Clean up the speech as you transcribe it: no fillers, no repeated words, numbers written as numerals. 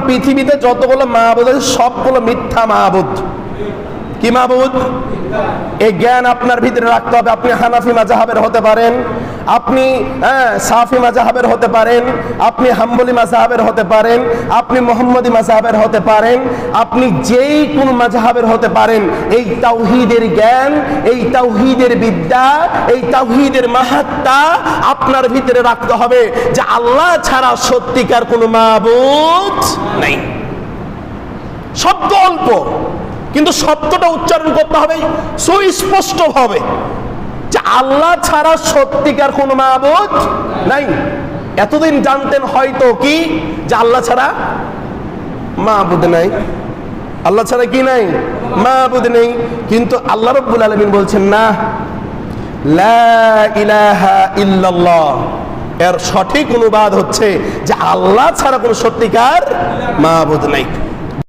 পৃথিবীতে যতগুলো মাহবুদ আছে সবগুলো মিথ্যা মাহবুদ। কি মাহবুদ? এই জ্ঞান আপনার ভিতরে রাখতে হবে। আপনি হানাফি মাযহাবের হতে পারেন, আপনি সাফি মাযহাবের হতে পারেন, আপনি হাম্বলি মাযহাবের হতে পারেন, আপনি মুহাম্মদি মাযহাবের হতে পারেন, আপনি যেই কোন মাযহাবের হতে পারেন। এই তাওহীদের জ্ঞান, এই তাওহীদের বিদ্যা, এই তাওহীদের মাহাত্ম্য আপনার ভিতরে রাখতে হবে যে আল্লাহ ছাড়া সত্যিকার কোনো মাবুদ নেই। শব্দ অল্প, কিন্তু শব্দটা উচ্চারণ করতে হবে সুস্পষ্ট ভাবে যে আল্লাহ ছাড়া সত্যিকার কোনো মাবুদ নাই। এতদিন জানতেন হয়তো কি যে আল্লাহ ছাড়া মাবুদ নাই, আল্লাহ ছাড়া কি নাই? মাবুদ নেই। কিন্তু আল্লাহ রাব্বুল আলামিন বলছেন না, লা ইলাহা ইল্লাল্লাহ, এর সঠিক অনুবাদ হচ্ছে যে আল্লাহ ছাড়া কোনো সত্যিকার মাবুদ নাই।